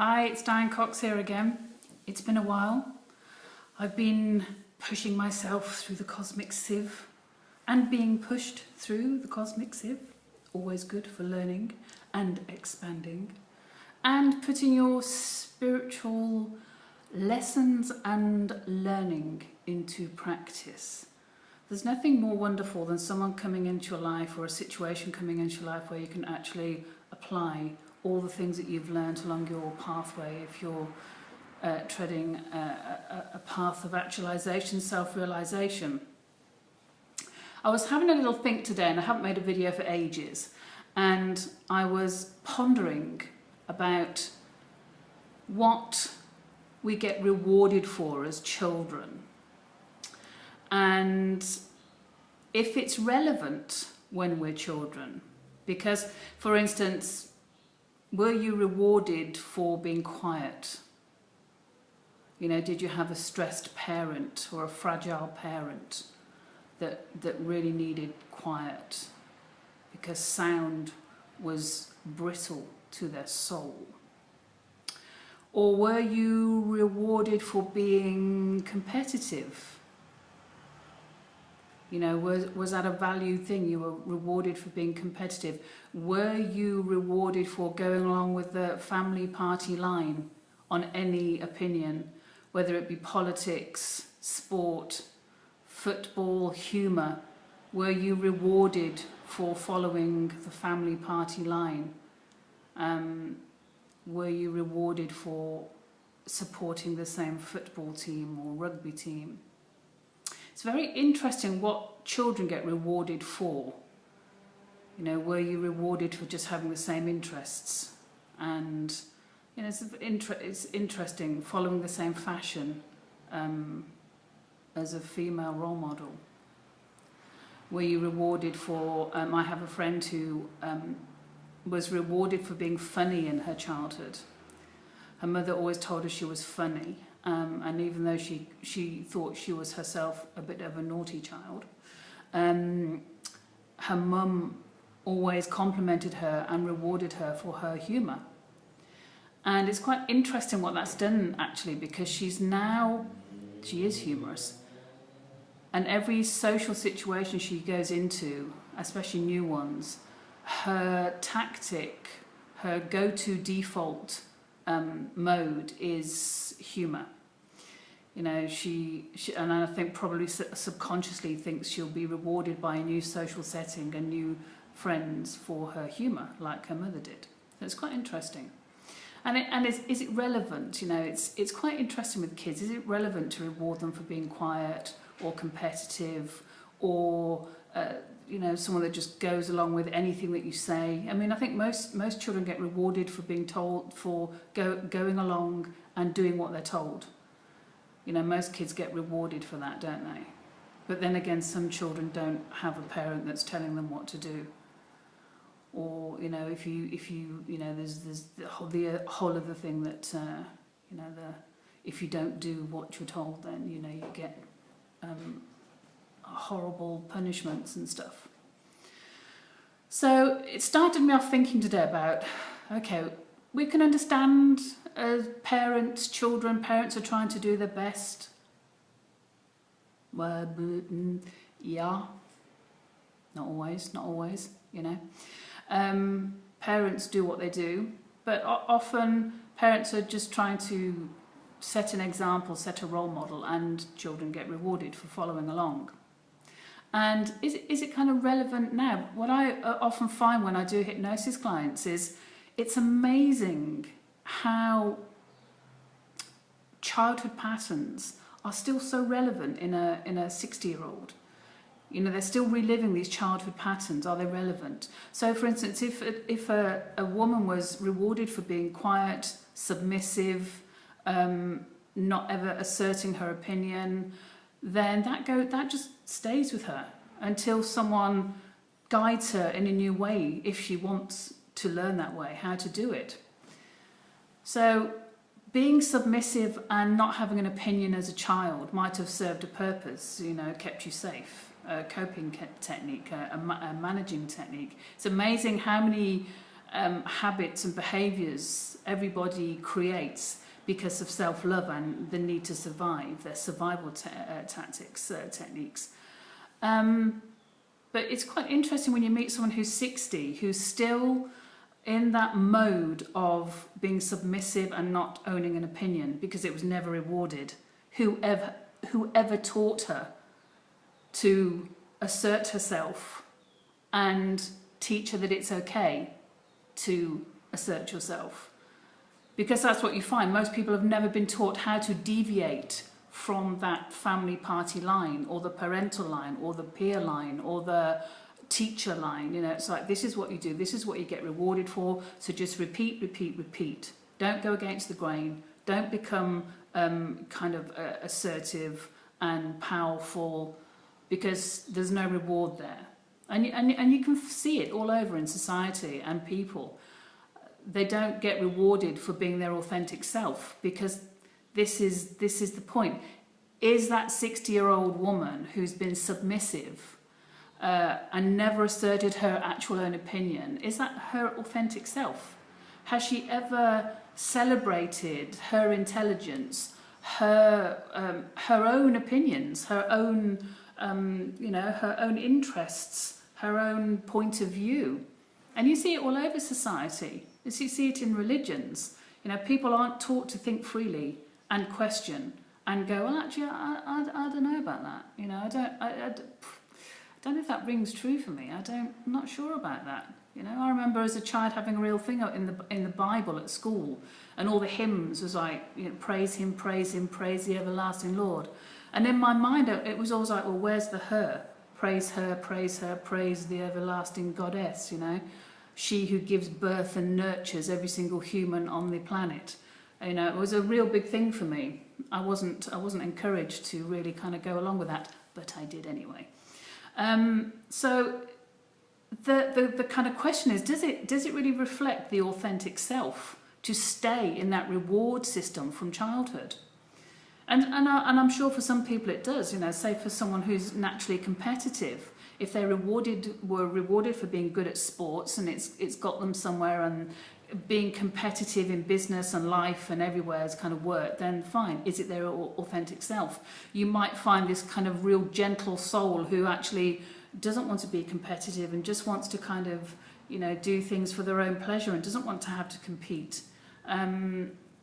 Hi, it's Diane Cox here again. It's been a while. I've been pushing myself through the cosmic sieve and being pushed through the cosmic sieve. Always good for learning and expanding. And putting your spiritual lessons and learning into practice. There's nothing more wonderful than someone coming into your life or a situation coming into your life where you can actually apply all the things that you've learned along your pathway if you're treading a path of actualization, self-realization. I was having a little think today, and I haven't made a video for ages, and I was pondering about what we get rewarded for as children, and if it's relevant when we're children. Because, for instance, were you rewarded for being quiet? You know, did you have a stressed parent or a fragile parent that really needed quiet because sound was brittle to their soul? Or were you rewarded for being competitive? You know, was that a value thing? You were rewarded for being competitive. Were you rewarded for going along with the family party line on any opinion, whether it be politics, sport, football, humour? Were you rewarded for following the family party line? Were you rewarded for supporting the same football team or rugby team? It's very interesting what children get rewarded for. You know, were you rewarded for just having the same interests? And, you know, it's interesting, following the same fashion as a female role model. Were you rewarded for, I have a friend who was rewarded for being funny in her childhood. Her mother always told her she was funny. And even though she thought she was herself a bit of a naughty child, her mum always complimented her and rewarded her for her humour. And it's quite interesting what that's done, actually, because she is humorous. And every social situation she goes into, especially new ones, her tactic, her go-to default mode is humour. You know, she and I think probably subconsciously thinks she'll be rewarded by a new social setting and new friends for her humour, like her mother did. So it's quite interesting. And is it relevant? You know, it's quite interesting with kids. Is it relevant to reward them for being quiet or competitive, or you know, someone that just goes along with anything that you say? I mean, I think most children get rewarded for being told, for going along and doing what they're told. You know, most kids get rewarded for that, don't they? But then again, some children don't have a parent that's telling them what to do. Or, you know, if you know, there's the whole other thing that you know, if you don't do what you're told, then, you know, you get horrible punishments and stuff. So it started me off thinking today about, okay, we can understand as parents are trying to do their best. Well, yeah, not always, you know. Parents do what they do, but often parents are just trying to set an example, set a role model, and children get rewarded for following along. And is it kind of relevant now? What I often find when I do hypnosis clients is it's amazing how childhood patterns are still so relevant in a 60-year-old. You know, they're still reliving these childhood patterns. Are they relevant? So, for instance, if a woman was rewarded for being quiet, submissive, not ever asserting her opinion, then that just stays with her until someone guides her in a new way, if she wants to learn that way, how to do it. So being submissive and not having an opinion as a child might have served a purpose, you know, kept you safe, a coping technique, a managing technique. It's amazing how many habits and behaviours everybody creates because of self-love and the need to survive, their survival tactics, techniques. But it's quite interesting when you meet someone who's 60, who's still in that mode of being submissive and not owning an opinion because it was never rewarded. Whoever taught her to assert herself and teach her that it's okay to assert yourself? Because that's what you find. Most people have never been taught how to deviate from that family party line or the parental line or the peer line or the teacher line. You know, it's like, this is what you do, this is what you get rewarded for, so just repeat, repeat, repeat. Don't go against the grain. Don't become kind of assertive and powerful because there's no reward there. And you can see it all over in society and people. They don't get rewarded for being their authentic self because this is the point. Is that 60-year-old woman who's been submissive and never asserted her actual own opinion, is that her authentic self? Has she ever celebrated her intelligence, her own opinions, her own her own interests, her own point of view? And you see it all over society. You see it in religions. You know, people aren't taught to think freely and question and go, well, actually, I don't know about that. You know, I don't know if that rings true for me. I'm not sure about that. You know, I remember as a child having a real thing in the Bible at school, and all the hymns was like, you know, praise him, praise the everlasting Lord. And in my mind, it was always like, well, where's the her? Praise her, praise the everlasting goddess, you know. She who gives birth and nurtures every single human on the planet. You know, it was a real big thing for me. I wasn't encouraged to really kind of go along with that, but I did anyway. So the kind of question is, does it really reflect the authentic self to stay in that reward system from childhood? And I'm sure for some people it does. You know, say for someone who's naturally competitive, if they're were rewarded for being good at sports and it's got them somewhere, and being competitive in business and life and everywhere has kind of worked, then fine. Is it their authentic self? You might find this kind of real gentle soul who actually doesn't want to be competitive and just wants to kind of, you know, do things for their own pleasure and doesn't want to have to compete.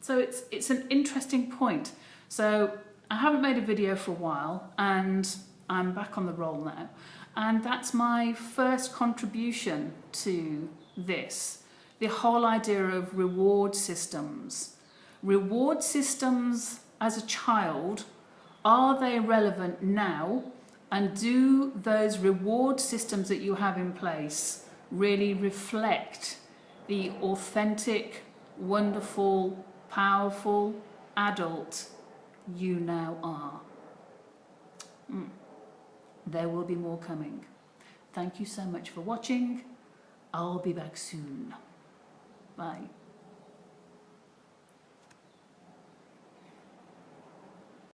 So it's an interesting point. So I haven't made a video for a while and I'm back on the roll now. And that's my first contribution to this. The whole idea of reward systems. Reward systems as a child, are they relevant now? And do those reward systems that you have in place really reflect the authentic, wonderful, powerful adult you now are? There will be more coming. Thank you so much for watching. I'll be back soon. Bye.